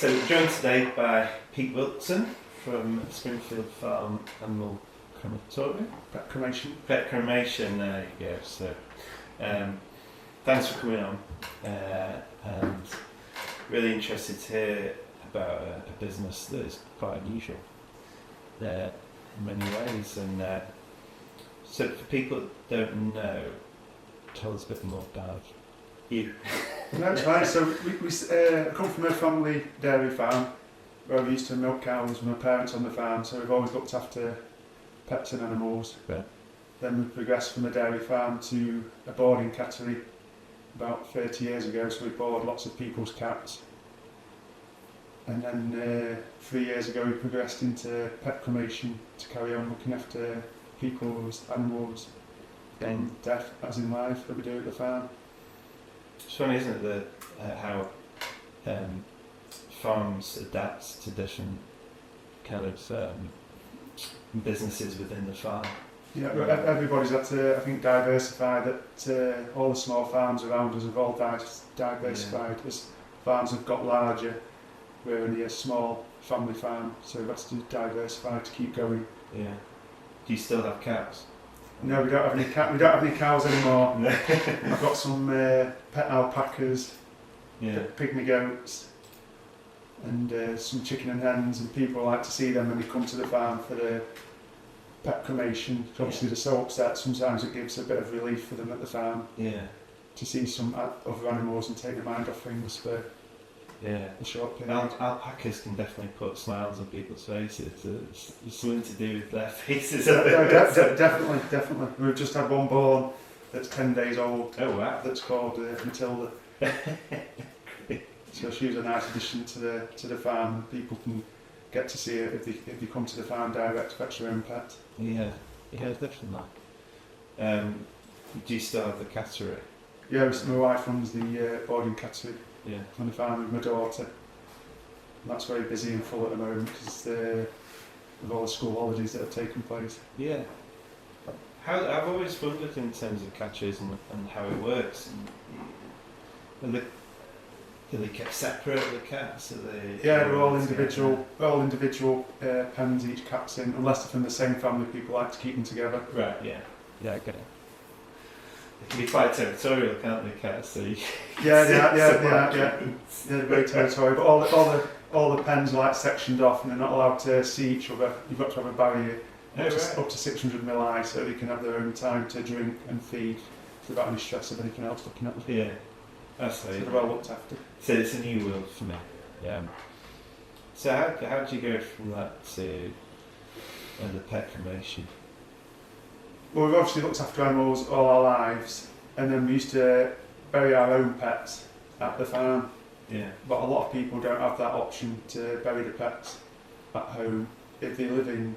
So we're joined today by Pete Wilson from Springfield Farm Animal Crematorium. Pet Cremation, there you go. So thanks for coming on, and really interested to hear about a business that is quite unusual in many ways. And so for people that don't know, tell us a bit more about you. That's fine. So we come from a family dairy farm where we used to milk cows with my parents on the farm, so we've always looked after pets and animals. Right. Then we progressed from a dairy farm to a boarding cattery about 30 years ago, so we board lots of people's cats. And then 3 years ago we progressed into pet cremation to carry on looking after people's animals in death as in life that we do at the farm. It's funny, isn't it, that how farms adapt to different kind of businesses within the farm. Yeah, everybody's had to, I think, diversify. That all the small farms around us have all diversified. Yeah. As farms have got larger, we're only a small family farm, so we've had to diversify to keep going. Yeah. Do you still have cows? No, we don't have any we don't have any cows anymore. I've got some pet alpacas, pygmy goats, and some chicken and hens, and people like to see them when they come to the farm for the pet cremation. Obviously they're so upset, sometimes it gives a bit of relief for them at the farm to see some other animals and take their mind off things for a short period. Alpacas can definitely put smiles on people's faces. It's something to do with their faces. Definitely. We've just had one born that's 10 days old. Oh wow! That's called Matilda. So she was a nice addition to the farm. People can get to see it if they come to the farm direct to fetch their own pet. Yeah, definitely. Do you still have the cattery? Yeah, my wife runs the boarding cattery. Yeah. On the farm with my daughter. And that's very busy and full at the moment because of all the school holidays that have taken place. Yeah. I've always wondered in terms of catchers and how it works. Are they kept separate, the cats? They're all individual. They're all individual pens each cat's in, unless they're from the same family. People like to keep them together. Right. Yeah. Yeah. I get it. They can be quite territorial, can't they, cats? So Yeah. They're very territorial, but all the pens are like sectioned off, and they're not allowed to see each other. You've got to have a barrier up to 600 mil high, so they can have their own time to drink and feed without any stress of anything else looking at them. Yeah, that's so they're well looked after. So it's a new world for me. Yeah. So how did you go from that to the pet cremation? Well, we've obviously looked after animals all our lives, and then we used to bury our own pets at the farm. Yeah. But a lot of people don't have that option to bury the pets at home. If they live in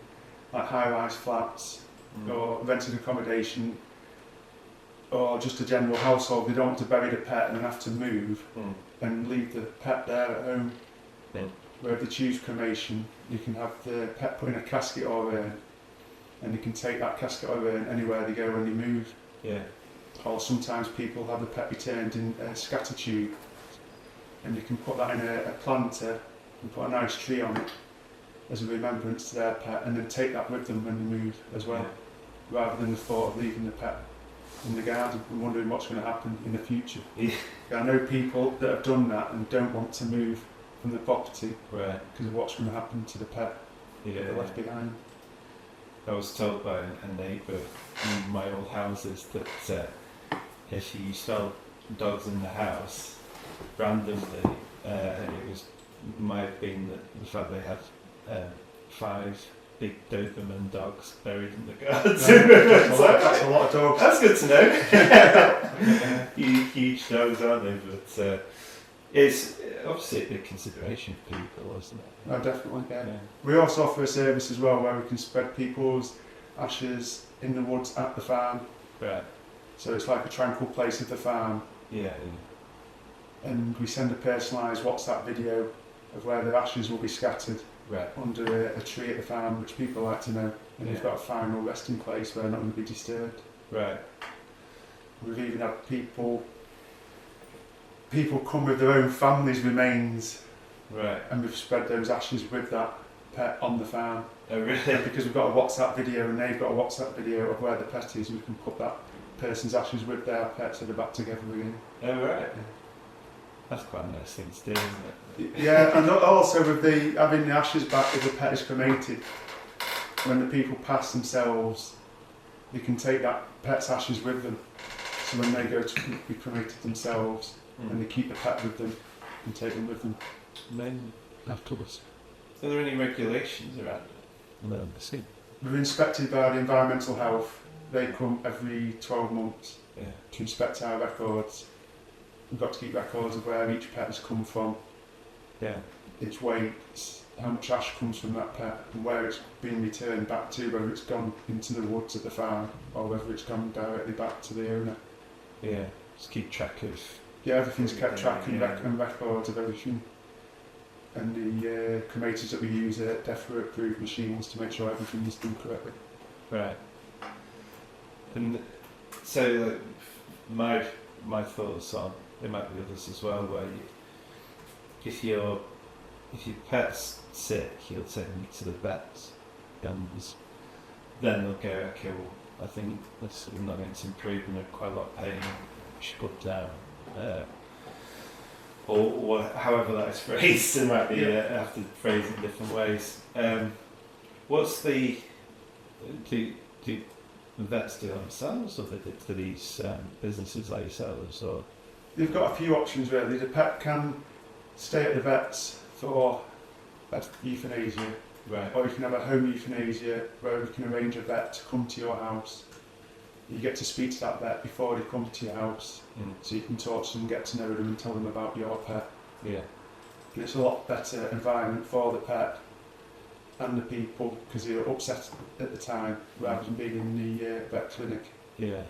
like high-rise flats or rented accommodation or just a general household, they don't want to bury the pet and then have to move and leave the pet there at home. Where if they choose cremation, you can have the pet put in a casket or urn, and you can take that casket or urn anywhere they go when they move. Yeah. Or sometimes people have the pet returned in a scatter tube, and you can put that in a planter and put a nice tree on it as a remembrance to their pet, and then take that with them when they move as well, rather than the thought of leaving the pet in the garden and wondering what's going to happen in the future. Yeah. I know people that have done that and don't want to move from the property because of what's going to happen to the pet that they're left behind. I was told by a neighbour in my old houses that if you saw dogs in the house randomly, might have been the fact they had 5 big Doberman dogs buried in the garden. That's a lot of dogs. That's good to know. Huge dogs, aren't they? But it's obviously a big consideration for people, isn't it? No, definitely. Yeah. We also offer a service as well where we can spread people's ashes in the woods at the farm. Right. So it's like a tranquil place at the farm. Yeah. And we send a personalised WhatsApp video of where their ashes will be scattered under a tree at the farm, which people like to know. And they've got a final resting place where they're not going to be disturbed. Right. We've even had people come with their own family's remains Right. and we've spread those ashes with that pet on the farm. Oh, really? Because we've got a WhatsApp video and they've got a WhatsApp video of where the pet is, we can put that person's ashes with their pet so they're back together again. Oh, right. That's quite a nice thing to do, isn't it? Yeah, and also with having the ashes back if the pet is cremated, when the people pass themselves, they can take that pet's ashes with them. So when they go to be cremated themselves, and they keep the pet with them and take them with them. Then, Afterwards. are there any regulations around it? No, see. We're inspected by the environmental health. They come every 12 months Yeah. to inspect our records. We've got to keep records of where each pet has come from, Yeah. its weight, how much ash comes from that pet, and where it's been returned back to, whether it's gone into the woods at the farm or whether it's gone directly back to the owner. Yeah. Just keep track of. Yeah, everything's kept track and, Yeah. and records of everything. And the cremators that we use are DEFRA approved machines to make sure everything is done correctly. Right. And so, like, my thoughts on, there might be others as well, where if your pet's sick, you'll take them to the vet, and then they'll go, okay, well, I think this is not going to improve, and they're quite a lot of pain, we should put down. Or however that is phrased, it might be, I have to phrase it in different ways. What's the, do the vets do it themselves, or do these businesses like yourselves, or? They've got a few options really. The pet can stay at the vets for euthanasia, Right. or you can have a home euthanasia where we can arrange a vet to come to your house. You get to speak to that vet before they come to your house, so you can talk to them, get to know them and tell them about your pet. Yeah. And it's a lot better environment for the pet and the people because they're upset at the time rather than being in the vet clinic. Yeah.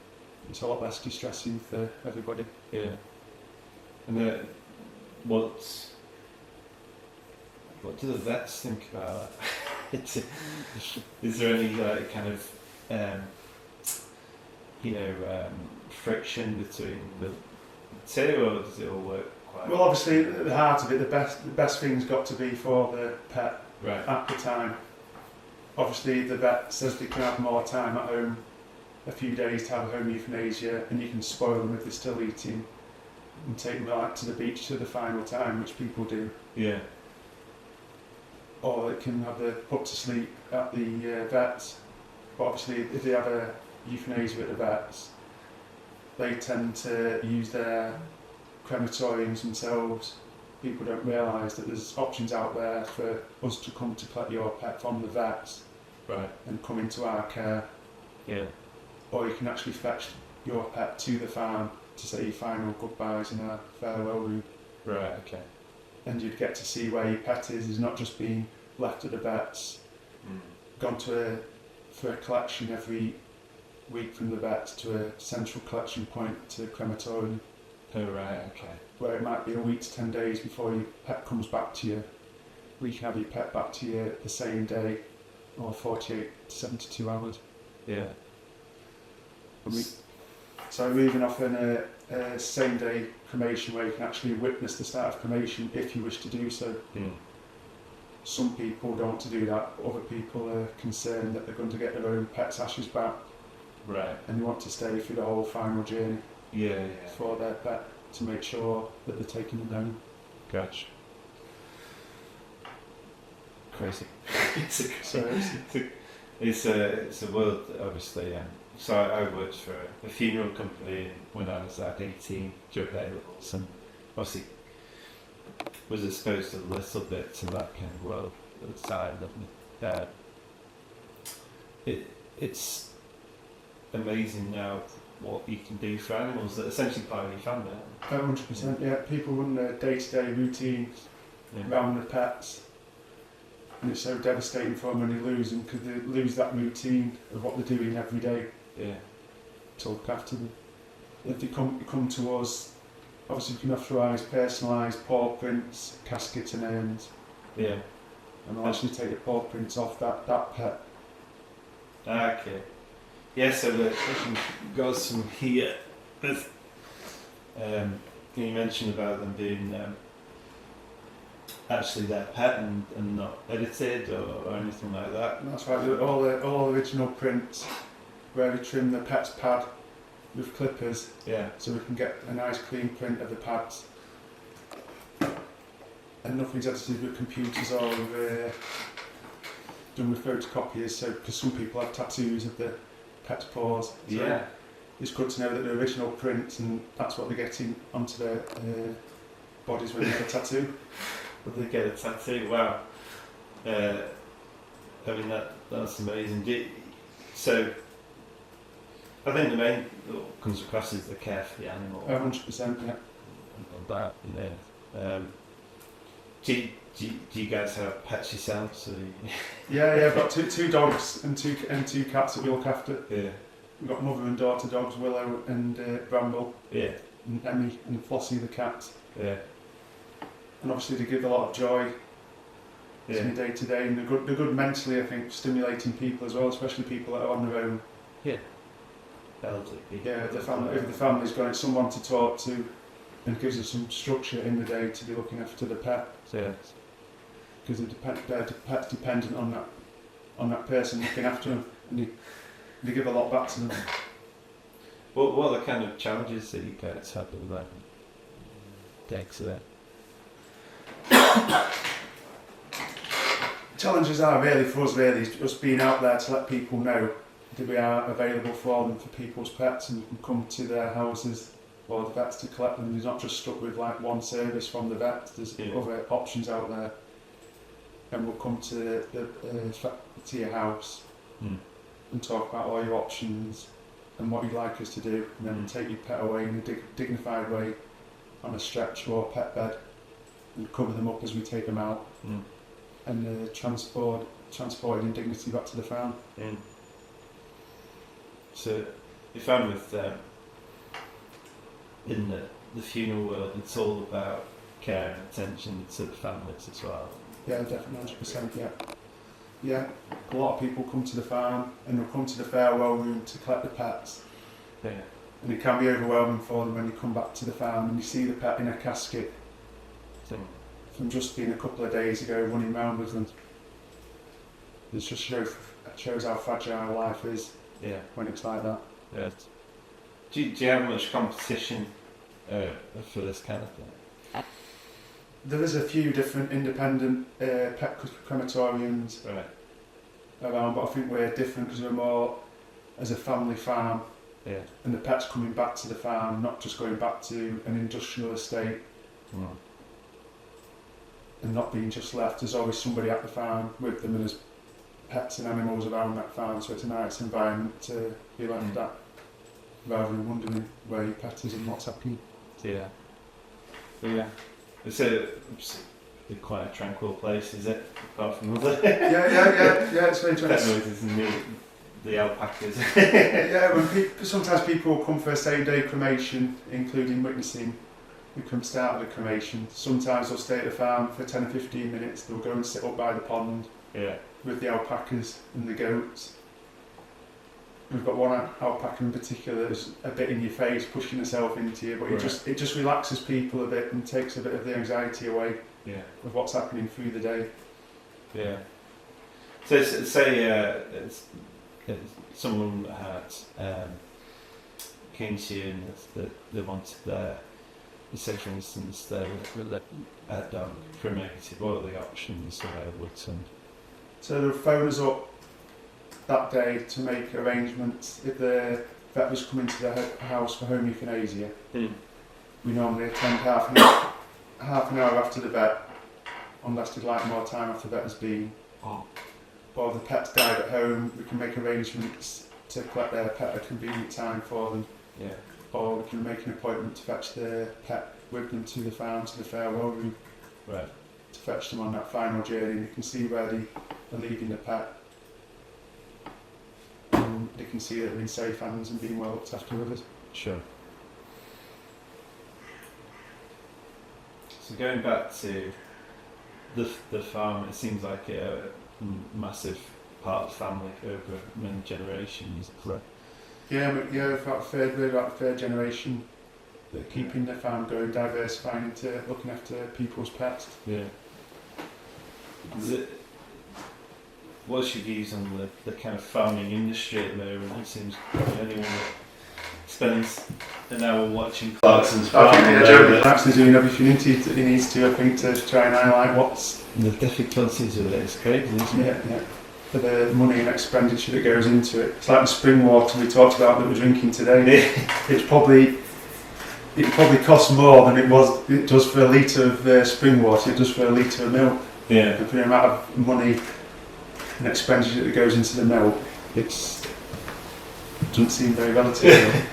It's a lot less distressing for everybody. Yeah. And what do the vets think about that? Is there any kind of friction between the two, or does it all work quite Well, obviously, at the heart of it, the best thing's got to be for the pet right? at the time. Obviously, the vet says they can have more time at home, a few days to have a home euthanasia, and you can spoil them if they're still eating and take them out to the beach to the final time, which people do. Yeah. Or they can have them put to sleep at the vets. But obviously, if they have a euthanasia at the vets, they tend to use their crematoriums themselves. People don't realise that there's options out there for us to come to collect your pet from the vets Right. and come into our care. Yeah. Or you can actually fetch your pet to the farm to say your final goodbyes in our farewell room. Right. Okay. And you'd get to see where your pet is. He's not just being left at the vets, gone for a collection every week from the vets to a central collection point to a crematorium, Oh, right. Okay. where it might be a week to 10 days before your pet comes back to you. We can have your pet back to you the same day or 48 to 72 hours. Yeah. So we're even offering a same day cremation where you can actually witness the start of cremation if you wish to do so. Some people don't want to do that, other people are concerned that they're going to get their own pet's ashes back Right. and they want to stay through the whole final journey Yeah. Yeah. for their pet to make sure that they're taking them home. Gotcha. Crazy. So It's a world, obviously. So I worked for a funeral company when I was like 18 during A levels, and obviously was exposed a little bit to that kind of world at the time. It's amazing now what you can do for animals that are essentially part of your family. 100%, yeah. People run their day-to-day routine around the pets, and it's so devastating for them when they lose them because they lose that routine of what they're doing every day Yeah. to look after them. If they come to us, obviously we can authorise personalised paw prints, caskets and urns, Yeah. and I'll actually take the paw prints off that pet. Okay. Yeah, so the question goes from here. You mentioned about them being actually their pet and not edited or anything like that. And that's right, all original prints where we trim the pet's pad with clippers Yeah. so we can get a nice clean print of the pads. And nothing's edited with computers or done with photocopiers, so because some people have tattoos of the pet's paws. So Yeah. it's good to know that the original prints and that's what they're getting onto their bodies when they get a tattoo. But they get a tattoo. Wow. I mean that's amazing. So I think the main what comes across is the care for the animal. 100%, yeah. And that, yeah. Do you guys have pets yourselves? Yeah, I've got two dogs and two cats that we look after. Yeah. We've got mother and daughter dogs, Willow and Bramble, Yeah. and Emmy and Flossie the cat. Yeah. And obviously they give a lot of joy to me day to day, and they're good mentally, I think, stimulating people as well, especially people that are on their own. Yeah. Elderly people. Yeah, if the family's got someone to talk to and gives us some structure in the day to be looking after the pet. Yeah. Because the pet's dependent on that person looking after them, and they give a lot back to them. What are the kind of challenges that you guys have with that? Thanks for that. Challenges are really for us just being out there to let people know that we are available for them, for people's pets, and you can come to their houses or the vets to collect them. They're not just stuck with like one service from the vets. There's other options out there, and we'll come to your house and talk about all your options and what you'd like us to do, and then take your pet away in a dignified way on a stretch or a pet bed and cover them up as we take them out and transported in dignity back to the farm. So you found with in the funeral world, it's all about care and attention to the families as well. Yeah, definitely, 100%. Yeah. A lot of people come to the farm and they'll come to the farewell room to collect the pets. Yeah. And it can be overwhelming for them when you come back to the farm and you see the pet in a casket from just being a couple of days ago running around with them. It just shows how fragile life is when it's like that. Yeah. Do you have much competition for this kind of thing? There is a few different independent pet crematoriums around, but I think we're different because we're more as a family farm. Yeah. And the pet's coming back to the farm, not just going back to an industrial estate and not being just left. There's always somebody at the farm with them, and there's pets and animals around that farm, so it's a nice environment to be left at, rather than wondering where your pet is and what's happening. Yeah. Yeah. It's a quite a tranquil place, is it? Apart from the yeah, it's very pet interesting. noises and the alpacas. Yeah, sometimes people will come for a same-day cremation, including witnessing. We come start of the cremation. Sometimes they'll stay at the farm for 10 or 15 minutes. They'll go and sit up by the pond with the alpacas and the goats. We've got one alpaca in particular that's a bit in your face, pushing herself into you, but it just relaxes people a bit and takes a bit of the anxiety away of what's happening through the day. Yeah. So say someone had came to you and they wanted their, say for instance, their dog cremated. What are the options available to them? So they'll phone us up that day to make arrangements. If the vet was coming to the house for home euthanasia, we normally attend half an hour after the vet, unless they'd like more time after the vet has been. Or if the pet's died at home, we can make arrangements to collect their pet at a convenient time for them. Yeah. Or we can make an appointment to fetch the pet with them to the farm, to the farewell room. Right. To fetch them on that final journey. You can see where they are leaving the pet. And they can see that they're in safe hands and being well looked after with us. Sure. So going back to the farm, it seems like a massive part of the family over many generations. Right. Yeah, we're about the third generation that are keeping the farm going, diversifying into looking after people's pets. Yeah. What's your views on the kind of farming industry at the moment? It seems probably anyone that spends an hour watching Clarkson's farm. I think Joe Clarkson's doing everything he needs to, I think, to try and highlight what's the difficulties of it. It's crazy, isn't it? Yeah. For the money and expenditure that goes into it. It's like the spring water we talked about that we're drinking today. It probably costs more than it does for a litre of spring water. It does for a litre of milk. Yeah. And for the amount of money and expenditure that goes into the milk, it doesn't seem very relative.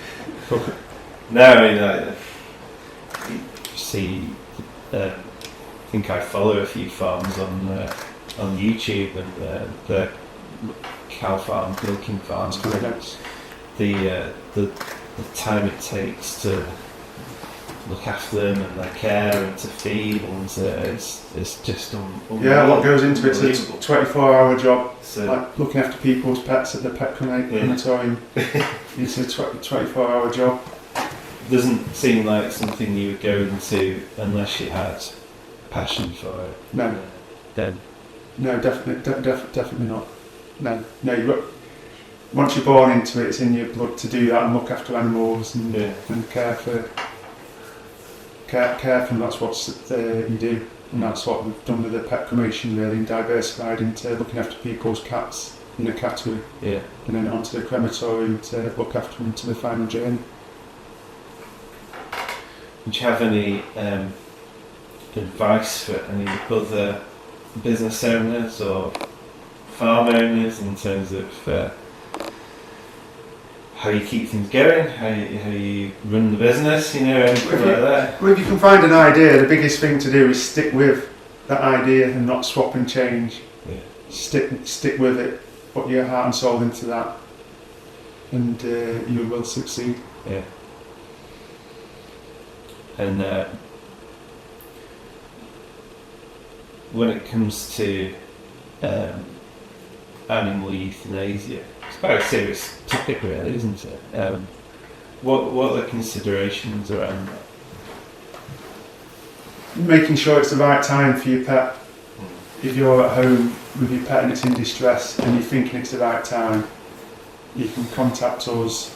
No, I mean, you see, I think I follow a few farms on YouTube, and the cow farms, milking farms. The time it takes to look after them and their care and to feed, and it's just yeah, a lot goes into it. It's a 24-hour job. So, like looking after people's pets at the pet crematorium. It's a 24-hour job. Doesn't seem like something you would go into unless you had passion for it. No. Then. No, definitely not. No. Once you're born into it, it's in your blood to do that and look after animals and care for them. That's what you do, and that's what we've done with the pet cremation, really, and diversified into looking after people's cats in a category, and then onto the crematorium to look after them to the final journey. Would you have any advice for any other business owners or farm owners in terms of how you keep things going, how you run the business, anything like that? Well, if you can find an idea, the biggest thing to do is stick with that idea and not swap and change. Yeah. Stick with it, put your heart and soul into that, and you will succeed. Yeah. And when it comes to animal euthanasia, it's quite a serious topic, really, isn't it? What are the considerations around that? Making sure it's the right time for your pet. If you're at home with your pet and it's in distress and you're thinking it's the right time, you can contact us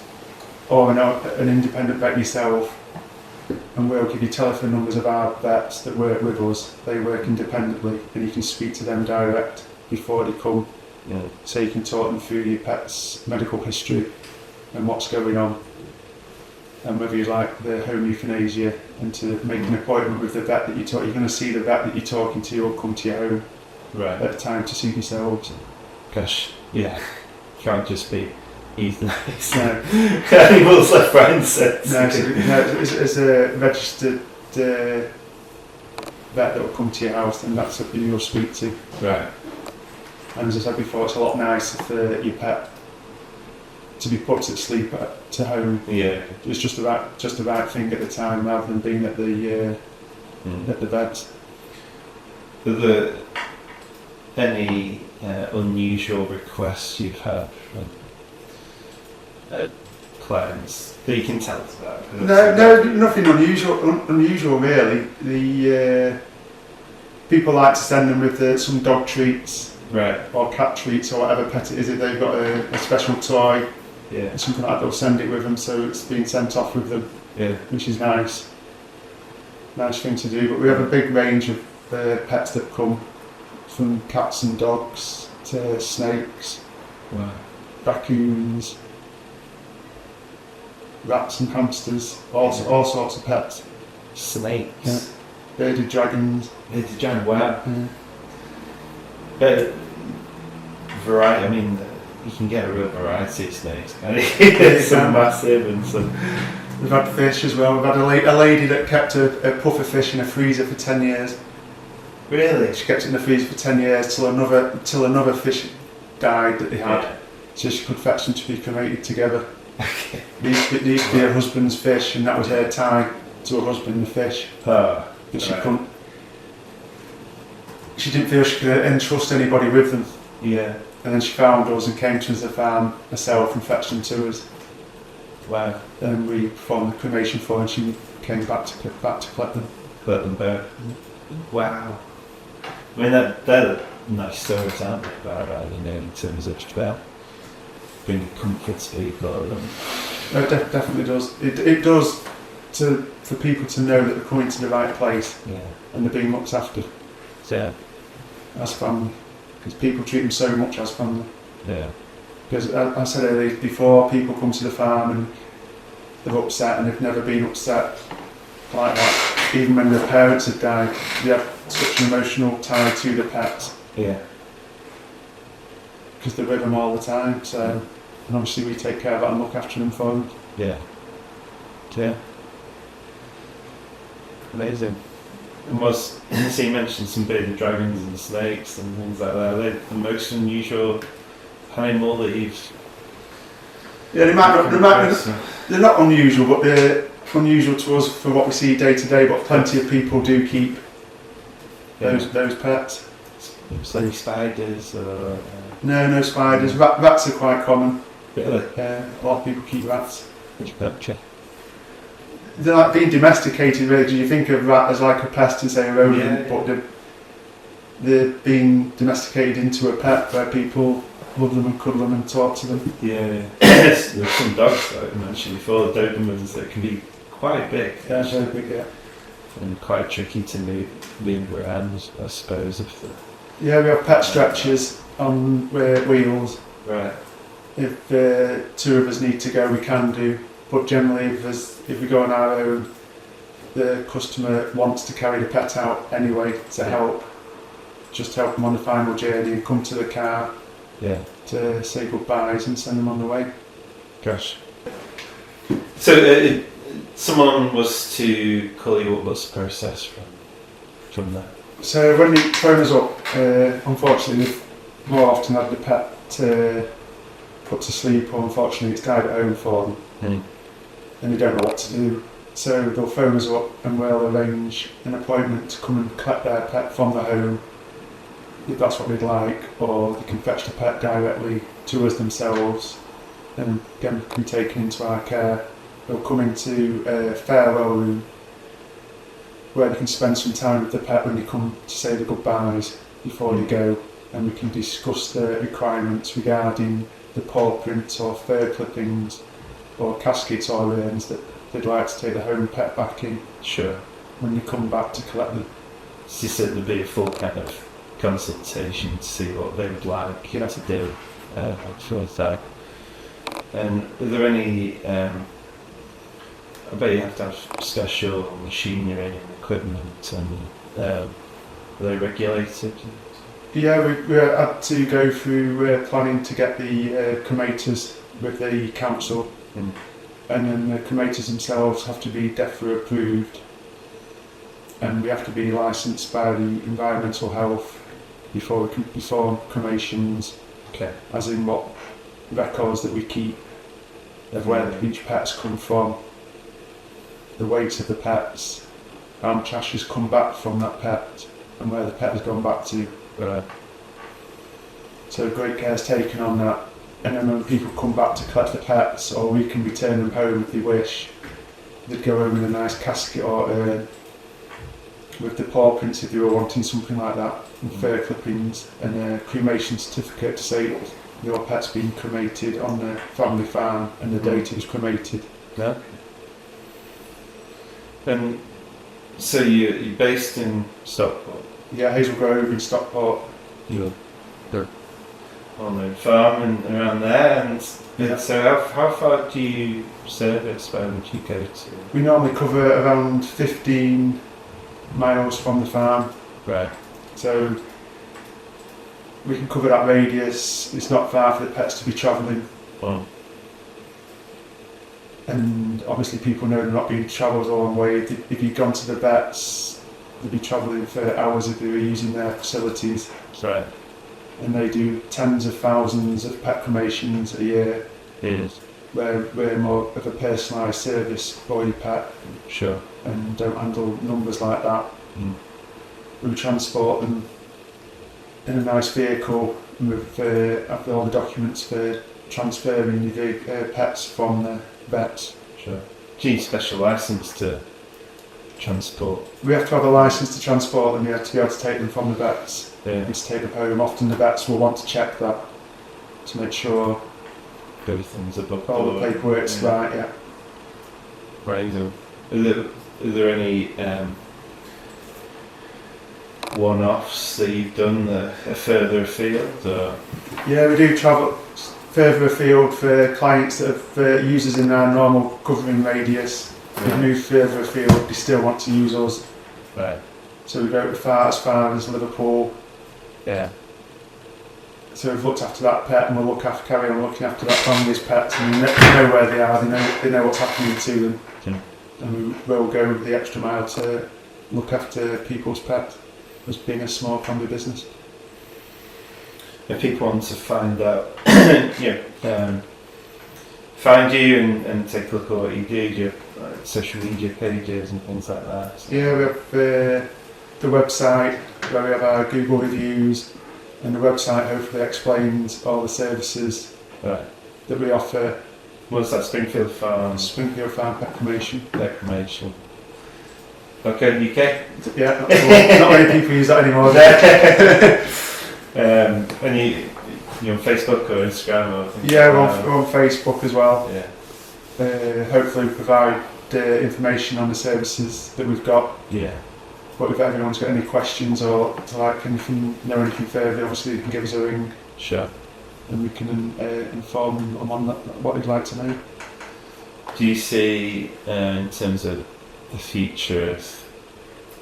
or an independent vet yourself, and we'll give you telephone numbers of our vets that work with us. They work independently, and you can speak to them direct before they come. Yeah. So you can talk them through your pet's medical history and what's going on, and whether you like the home euthanasia, and to make an appointment with the vet that you're going to see the vet that you're talking to, or come to your home at the time to see yourselves. Gosh, yeah, can't just be euthanized. No. Animals left, right and centre. No, it's a registered vet that will come to your house, and that's who you'll speak to. Right. And as I said before, it's a lot nicer for your pet to be put to sleep to home. Yeah. It's just the right thing at the time, rather than being at the vet. Are there any unusual requests you've had from clients that you can tell us about? No, nothing unusual really. The people like to send them with some dog treats. Right. Or cat treats, or whatever pet it is. If they've got a special toy, something like that, they'll send it with them, so it's being sent off with them, which is nice thing to do. But we have a big range of pets that come, from cats and dogs to snakes, raccoons, rats and hamsters, all sorts of pets. Snakes, bearded dragons. Bearded dragon, wow. But variety, I mean, you can get a real variety of snakes, can't you? Some massive and some. We've had fish as well. We've had a lady that kept a puffer fish in a freezer for 10 years. Really? She kept it in the freezer for 10 years till another fish died that they had, so she could fetch them to be cremated together. Okay. These used to be her husband's fish, and that was her tie to her husband, the fish. But she couldn't. She didn't feel she could entrust anybody with them. Yeah. And then she found us and came to us the farm herself and fetched them to us. Wow. And we performed the cremation for her, and she came back to collect them. Collect them back. Wow. I mean, they're nice stories, aren't they, about in terms of about bringing comfort to people. It definitely does. It does for people to know that they're coming to the right place Yeah. and they're being looked after Yeah. as family. Because people treat them so much as family. Yeah. Because I said earlier, before people come to the farm and they're upset and they've never been upset like that. Even when their parents had died, they have such an emotional tie to the pets Yeah. because they're with them all the time. So, and obviously we take care of that and look after them for them. Yeah. Yeah. Amazing. And so you mentioned some bearded dragons and snakes and things like that. Are they the most unusual animal that you've... Yeah, they're not unusual, but they're unusual to us for what we see day to day. But plenty of people do keep those pets. Any spiders or... No spiders. Rats are quite common. Really? A lot of people keep rats. Gotcha. They're like being domesticated, really. You think of rat as like a pest and say a rodent, but they're being domesticated into a pet where people love them and cuddle them and talk to them. Yeah. There's some dogs that I mentioned before, the Dobermans, that can be quite big. Yeah, very big, yeah. And quite tricky to move around, I suppose. Yeah, we have pet stretchers on wheels. Right. If two of us need to go, we can do. But generally, if we go on our own, the customer wants to carry the pet out anyway to help them on the final journey and come to the car to say goodbyes and send them on the way. Gosh. So, someone was to call you, what was the process from that? So when they phone us up, unfortunately, they've more often had the pet put to sleep, or unfortunately it's died at home for them. And they don't know what to do. So they'll phone us up and we'll arrange an appointment to come and collect their pet from the home, if that's what they'd like, or they can fetch the pet directly to us themselves and again can be taken into our care. They'll come into a farewell room where they can spend some time with the pet when they come to say the goodbyes before they go, and we can discuss the requirements regarding the paw prints or fur clippings or caskets or urns that they'd like to take the home pet back in. Sure. When they come back to collect them. So you said there'd be a full kind of consultation to see what they would like to do. So. And are there any... I bet you have to have special machinery and equipment, and are they regulated? Yeah, we had to go through planning to get the cremators with the council, and then the cremators themselves have to be DEFRA approved, and we have to be licensed by the environmental health before we can perform cremations. Okay. As in what records that we keep of where each pet's come from, the weight of the pets, how much ash has come back from that pet, and where the pet has gone back to. Right. So great care is taken on that, and then when people come back to collect the pets, or we can return them home if they wish, they'd go home in a nice casket or urn with the paw prints if they were wanting something like that, and fur clippings, and a cremation certificate to say that your pet's been cremated on the family farm and the date it was cremated. Yeah. And so you're based in Stockport? Yeah, Hazel Grove in Stockport. You're on the farm and around there, and so how far do you service? Where would you go to? We normally cover around 15 miles from the farm. Right. So we can cover that radius. It's not far for the pets to be travelling. Well. And obviously people know they're not being travelled a long way. If you've gone to the vets, they'd be travelling for hours if they were using their facilities. That's right. And they do tens of thousands of pet cremations a year. It is. We're more of a personalised service for your pet. Sure. And don't handle numbers like that. We transport them in a nice vehicle with have all the documents for transferring the pets from the vets. Sure. Do you need special licence to transport. We have to have a license to transport them. You have to be able to take them from the vets Yeah. and to take them home. Often the vets will want to check that to make sure Everything's above all the board. paperwork's Yeah. right. Yeah. Right. So, is there any one-offs that you've done that are further afield? Or? Yeah, we do travel further afield for clients that have users in our normal covering radius. We move further afield. They still want to use us, Right. so we go as far as Liverpool. Yeah. So we've looked after that pet, and we'll carry on looking after that family's pets, and they know where they are. They know what's happening to them, Yeah. and we will go the extra mile to look after people's pets, as being a small family business. If people want to find out, find you and take a look at what you do your social media pages and things like that. So. Yeah, we have the website where we have our Google reviews, and the website hopefully explains all the services Right. that we offer. What's that? Springfield Farm. Springfield Farm Pet Cremation. Cremation. Okay, UK. Yeah, not many people use that anymore. And you on Facebook or Instagram or things Yeah, like we're on Facebook as well. Yeah. Hopefully provide information on the services that we've got. Yeah. But if anyone's got any questions or like anything, know anything further, obviously you can give us a ring Sure. and we can inform them on that, what they'd like to know. Do you see, in terms of the future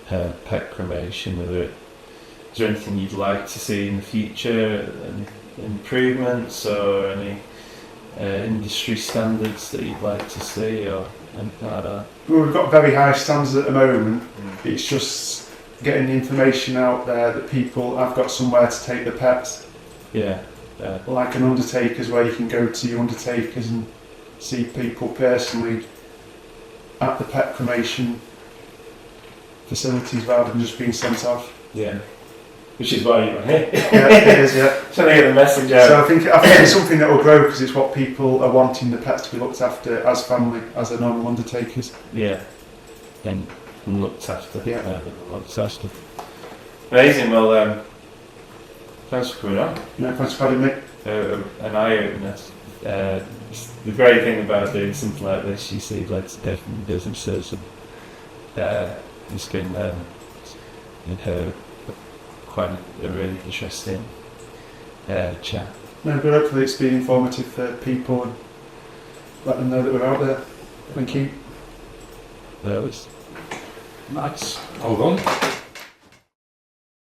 of pet cremation, is there anything you'd like to see in the future? Any improvements or any industry standards that you'd like to see or anything like that? Well, we've got very high standards at the moment. It's just getting the information out there that people have got somewhere to take their pets. Yeah. Like an undertaker's, where you can go to your undertakers and see people personally at the pet cremation facilities rather than just being sent off. Yeah. Which is why you're here. Yeah, it is, yeah. Trying to get the message out. So I think it's something that will grow because it's what people are wanting the pets to be looked after as family, as the normal undertakers. Yeah. And looked after. Yeah. Looked after. Amazing. Well, thanks for coming on. Yeah, thanks for having me. An eye-opener. The great thing about doing something like this, you see loads of different businesses, and it's been quite a really interesting chat. No, but hopefully it's been informative for people and let them know that we're out there. Thank you. That was Nice. Hold on.